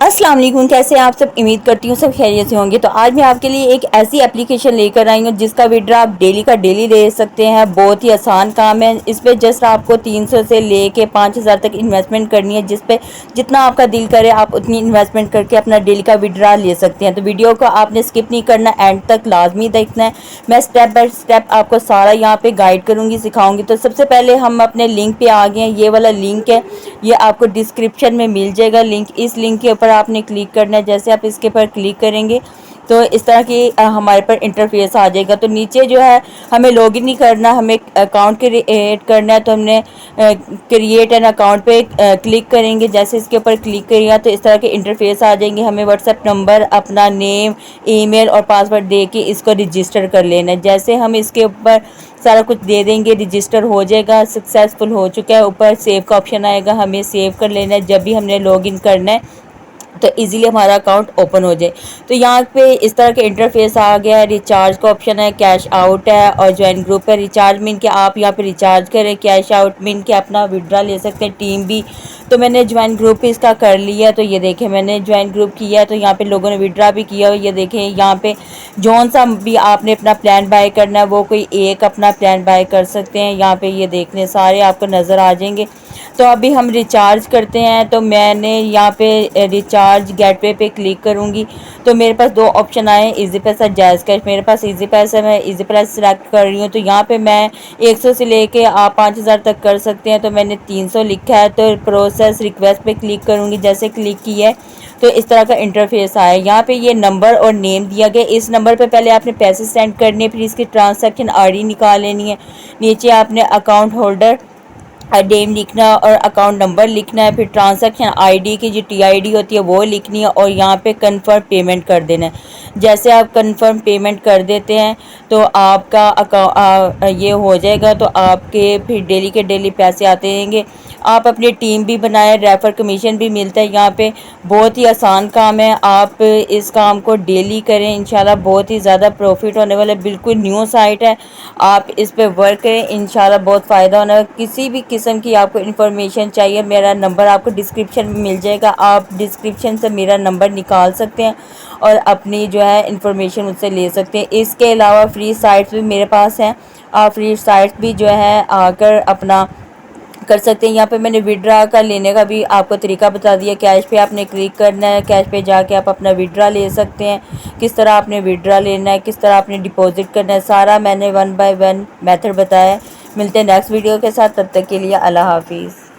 السلام علیکم، کیسے ہیں آپ سب؟ امید کرتی ہوں سب خیریت سے ہوں گے۔ تو آج میں آپ کے لیے ایک ایسی اپلیکیشن لے کر آئی ہوں جس کا وڈرا آپ ڈیلی کا ڈیلی لے سکتے ہیں۔ بہت ہی آسان کام ہے۔ اس پہ جسٹ آپ کو 300 سے لے کے 5000 تک انویسٹمنٹ کرنی ہے، جس پہ جتنا آپ کا دل کرے آپ اتنی انویسٹمنٹ کر کے اپنا ڈیلی کا وڈرا لے سکتے ہیں۔ تو ویڈیو کو آپ نے اسکپ نہیں کرنا، اینڈ تک لازمی دیکھنا ہے۔ میں اسٹیپ بائی اسٹیپ آپ کو سارا یہاں پہ گائیڈ کروں گی، سکھاؤں گی۔ تو سب سے پہلے ہم اپنے لنک پہ آ گئے ہیں۔ یہ والا لنک ہے، یہ آپ کو ڈسکرپشن میں مل جائے گا لنک۔ اس لنک کے اوپر آپ نے کلک کرنا ہے۔ جیسے آپ اس کے پر کلک کریں گے تو اس طرح کی ہمارے پر انٹرفیس آ جائے گا۔ تو نیچے جو ہے ہمیں لاگ ان نہیں کرنا، ہمیں اکاؤنٹ کریٹ کرنا ہے۔ تو ہم نے کریٹ این اکاؤنٹ پہ کلک کریں گے۔ جیسے اس کے اوپر کلک کریں گے تو اس طرح کے انٹرفیس آ جائیں گے۔ ہمیں واٹس ایپ نمبر، اپنا نیم، ای میل اور پاسورڈ دے کے اس کو رجسٹر کر لینا ہے۔ جیسے ہم اس کے اوپر سارا کچھ دے دیں گے، رجسٹر ہو جائے گا، سکسیزفل ہو چکا ہے۔ اوپر سیو کا آپشن آئے گا، ہمیں سیو کر لینا ہے۔ جب بھی ہم نے لاگ ان کرنا ہے تو ایزیلی ہمارا اکاؤنٹ اوپن ہو جائے۔ تو یہاں پہ اس طرح کے انٹرفیس آ گیا ہے۔ ریچارج کا آپشن ہے، کیش آؤٹ ہے اور جوائن گروپ ہے۔ ریچارج مین کے آپ یہاں پہ ریچارج کریں، کیش آؤٹ مین کے اپنا وڈرا لے سکتے ہیں، ٹیم بھی۔ تو میں نے جوائن گروپ اس کا کر لیا، تو یہ دیکھیں میں نے جوائن گروپ کیا ہے۔ تو یہاں پہ لوگوں نے وڈرا بھی کیا، یہ دیکھیں یہاں پہ جون سا بھی آپ نے اپنا پلان بائی کرنا ہے وہ کوئی ایک اپنا پلان بائی کر سکتے ہیں۔ یہاں پہ یہ دیکھنے سارے آپ کو نظر آ جائیں گے۔ تو ابھی ہم ریچارج کرتے ہیں، تو میں نے یہاں پہ ریچارج گیٹ وے پہ کلک کروں گی تو میرے پاس دو آپشن آئے ہیں، ایزی پیسہ، جائز کیش۔ میرے پاس ایزی پیسہ ہے، میں ایزی پیسہ سلیکٹ کر رہی ہوں۔ تو یہاں پہ میں 100 سے لے کے آپ 5000 تک کر سکتے ہیں۔ تو میں نے 300 لکھا ہے، تو پروسیس ریکویسٹ پہ کلک کروں گی۔ جیسے کلک کی ہے تو اس طرح کا انٹرفیس آیا ہے۔ یہاں پہ یہ نمبر اور نیم دیا گیا، اس نمبر پہ پہلے آپ نے پیسے سینڈ کرنے، پھر اس کی ٹرانزیکشن آئی ڈی نکال لینی ہے۔ نیچے آپ نے اکاؤنٹ ہولڈر نیم لکھنا اور اکاؤنٹ نمبر لکھنا ہے، پھر ٹرانزیکشن آئی ڈی کی جو ٹی آئی ڈی ہوتی ہے وہ لکھنی ہے، اور یہاں پہ کنفرم پیمنٹ کر دینا ہے۔ جیسے آپ کنفرم پیمنٹ کر دیتے ہیں تو آپ کا یہ ہو جائے گا، تو آپ کے پھر ڈیلی کے ڈیلی پیسے آتے رہیں گے۔ آپ اپنی ٹیم بھی بنائیں، ریفر کمیشن بھی ملتا ہے یہاں پہ۔ بہت ہی آسان کام ہے، آپ اس کام کو ڈیلی کریں، انشاءاللہ بہت ہی زیادہ پروفٹ ہونے والا ہے۔ بالکل نیو سائٹ ہے، آپ اس پہ ورک کریں، انشاءاللہ بہت فائدہ ہونا ہے۔ کسی بھی قسم کی آپ کو انفارمیشن چاہیے، میرا نمبر آپ کو ڈسکرپشن میں مل جائے گا، آپ ڈسکرپشن سے میرا نمبر نکال سکتے ہیں اور اپنی جو ہے انفارمیشن مجھ سے لے سکتے ہیں۔ اس کے علاوہ فری سائٹس بھی میرے پاس ہیں، آپ فری سائٹس بھی جو ہے آ کر اپنا کر سکتے ہیں۔ یہاں پہ میں نے وڈرا کا لینے کا بھی آپ کو طریقہ بتا دیا۔ کیش پہ آپ نے کلک کرنا ہے، کیش پہ جا کے آپ اپنا وڈرا لے سکتے ہیں۔ کس طرح آپ نے وڈرا لینا ہے، کس طرح آپ نے ڈپازٹ کرنا ہے، سارا میں نے 1 بائی 1 میتھڈ بتایا ہے۔ ملتے ہیں نیکسٹ ویڈیو کے ساتھ، تب تک کے لیے اللہ حافظ۔